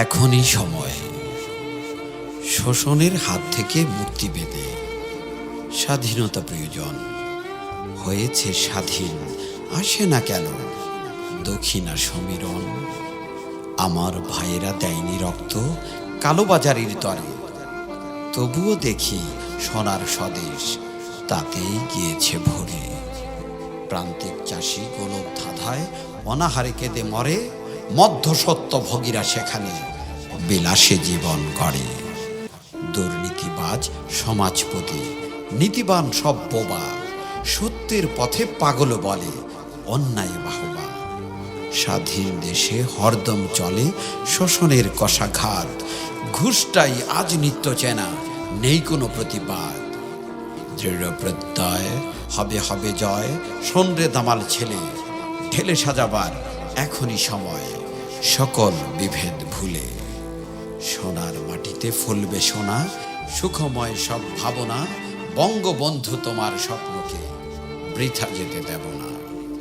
এখনই সময় শোষণের হাত থেকে মুক্তি পেতে। স্বাধীনতা প্রয়োজন, হয়েছে স্বাধীন, আসে না কেন দক্ষিণা সমীরণ। আমার ভাইয়েরা দেয়নি রক্ত কালোবাজারির তরে, তবুও দেখি সোনার স্বদেশ তাতেই গিয়েছে ভরে। প্রান্তিক চাষি গোলক ধাঁধায় অনাহারে কেঁদে মরে, মধ্যসত্ত্ব ভোগীরা সেখানে বিলাসে জীবন গড়ে। দুর্নীতিবাজ সমাজপতি, নীতিবান সব বোবা, সত্যের পথে পাগল বলে অন্যায় বাহবা। স্বাধীন দেশে হরদম চলে শোষণের কষাঘাত, ঘুষটাই আজ নিত্য চেনা, নেই কোনো প্রতিবাদ। দৃঢ় প্রত্যয়, হবে হবে জয়, শোন রে দামাল ছেলে, ঢেলে সাজাবার এখনই সময় সকল বিভেদ ভুলে। সোনার মাটিতে ফলবে সোনা, সুখময় সব ভাবনা, বঙ্গবন্ধু তোমার স্বপ্নকে বৃথা যেতে দেব না।